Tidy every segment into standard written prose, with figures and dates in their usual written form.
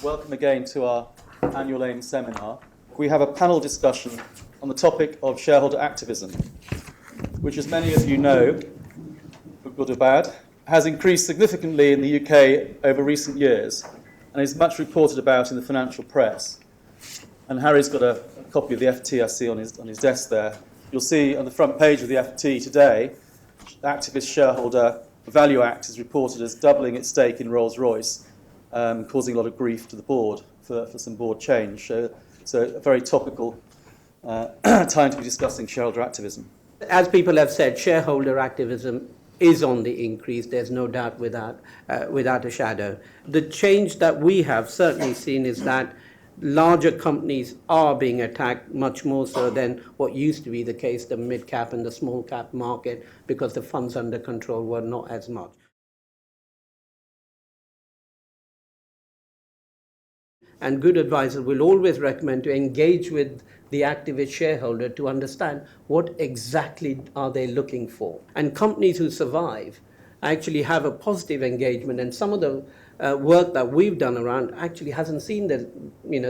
Welcome again to our annual AIM seminar. We have a panel discussion on the topic of shareholder activism, which, as many of you know, for good or bad, has increased significantly in the UK over recent years and is much reported about in the financial press. And Harry's got a copy of the FT I see on his desk there. You'll see on the front page of the FT today, the Activist Shareholder Value Act is reported as doubling its stake in Rolls-Royce, causing a lot of grief to the board for some board change. So a very topical time to be discussing shareholder activism. As people have said, shareholder activism is on the increase. There's no doubt without a shadow. The change that we have certainly seen is that larger companies are being attacked much more so than what used to be the case, the mid-cap and the small-cap market, because the funds under control were not as much. And good advisors will always recommend to engage with the activist shareholder to understand what exactly are they looking for. And companies who survive actually have a positive engagement, and some of the work that we've done around actually hasn't seen the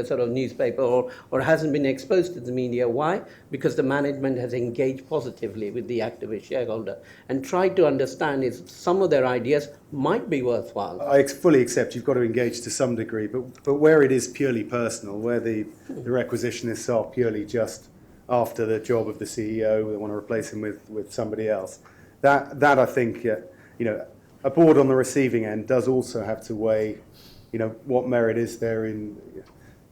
sort of newspaper or hasn't been exposed to the media. Why? Because the management has engaged positively with the activist shareholder and tried to understand if some of their ideas might be worthwhile. I fully accept you've got to engage to some degree, but where it is purely personal, where the requisitionists are purely just after the job of the CEO, they want to replace him with somebody else, that I think, a board on the receiving end does also have to weigh, what merit is there in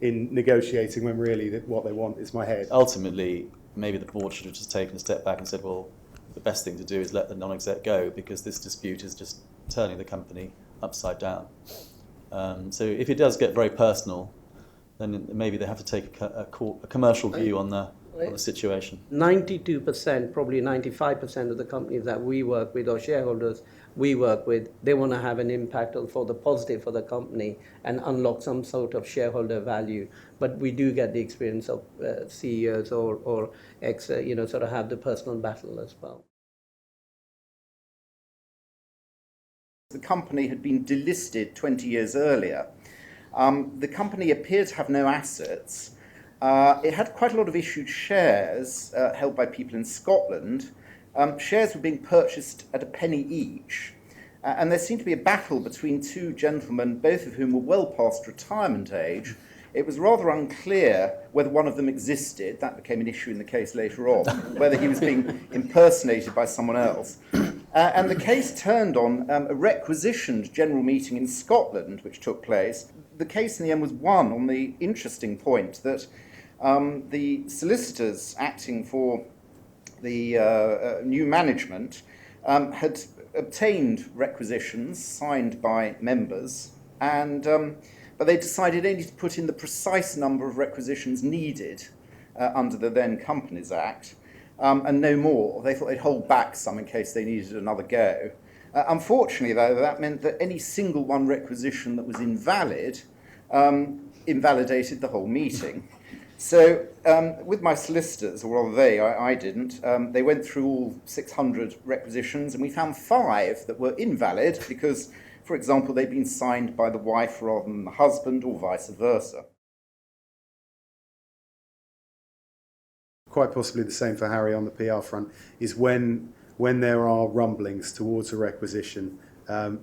negotiating when really what they want is my head. Ultimately, maybe the board should have just taken a step back and said, well, the best thing to do is let the non-exec go, because this dispute is just turning the company upside down. So if it does get very personal, then maybe they have to take a commercial view on the situation. 92%, probably 95% of the companies that we work with or shareholders we work with, they want to have an impact for the positive for the company and unlock some sort of shareholder value. But we do get the experience of CEOs or sort of have the personal battle as well. The company had been delisted 20 years earlier. The company appeared to have no assets. It had quite a lot of issued shares held by people in Scotland. Shares were being purchased at a penny each. And there seemed to be a battle between two gentlemen, both of whom were well past retirement age. It was rather unclear whether one of them existed. That became an issue in the case later on, whether he was being impersonated by someone else. And the case turned on a requisitioned general meeting in Scotland, which took place. The case in the end was won on the interesting point that the solicitors acting for the new management had obtained requisitions signed by members, but they decided only to put in the precise number of requisitions needed under the then Companies Act, and no more. They thought they'd hold back some in case they needed another go. Unfortunately, though, that meant that any single one requisition that was invalid invalidated the whole meeting. So with my solicitors, or rather I didn't, they went through all 600 requisitions, and we found 5 that were invalid because, for example, they'd been signed by the wife rather than the husband, or vice versa. Quite possibly the same for Harry on the PR front, is when there are rumblings towards a requisition,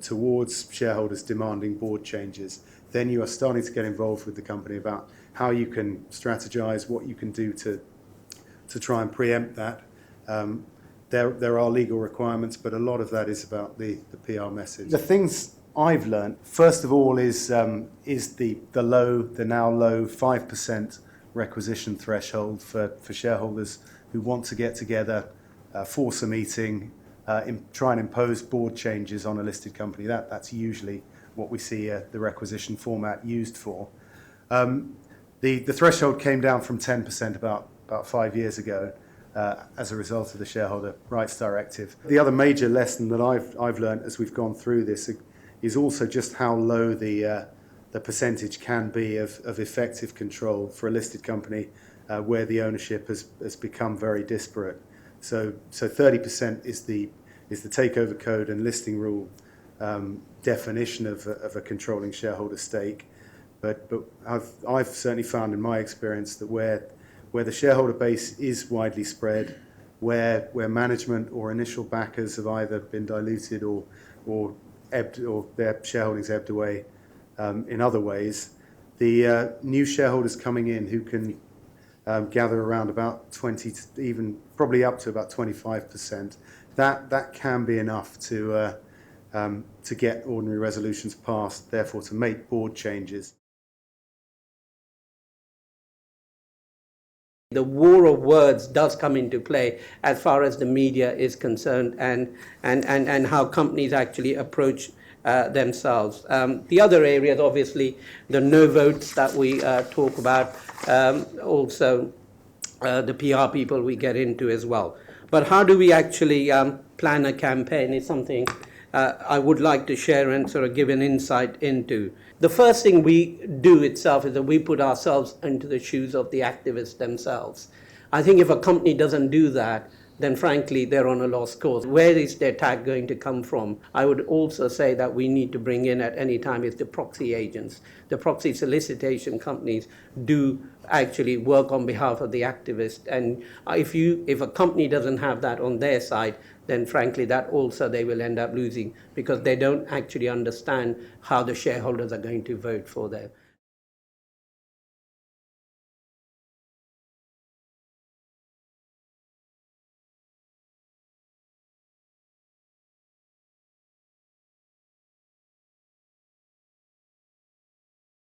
towards shareholders demanding board changes, then you are starting to get involved with the company about how you can strategize, what you can do to try and preempt that. There are legal requirements, but a lot of that is about the PR message. The things I've learned, first of all, is the now low 5% requisition threshold for shareholders who want to get together, force a meeting, try and impose board changes on a listed company. That's usually what we see the requisition format used for. The threshold came down from 10% about 5 years ago as a result of the Shareholder Rights Directive. The other major lesson that I've learned as we've gone through this is also just how low the percentage can be of effective control for a listed company where the ownership has become very disparate. So 30% is the takeover code and listing rule definition of a controlling shareholder stake. But I've certainly found in my experience that where the shareholder base is widely spread, where management or initial backers have either been diluted or ebbed, or their shareholdings ebbed away in other ways, the new shareholders coming in who can gather around about 20 to even probably up to about 25%, that can be enough to get ordinary resolutions passed, therefore to make board changes. The war of words does come into play as far as the media is concerned, and how companies actually approach themselves. The other areas, obviously, the no votes that we talk about, also the PR people we get into as well. But how do we actually plan a campaign is something I would like to share and sort of give an insight into. The first thing we do itself is that we put ourselves into the shoes of the activists themselves. I think if a company doesn't do that, then frankly, they're on a lost cause. Where is their tag going to come from? I would also say that we need to bring in at any time is the proxy agents. The proxy solicitation companies do actually work on behalf of the activist. And if a company doesn't have that on their side, then frankly, that also they will end up losing, because they don't actually understand how the shareholders are going to vote for them.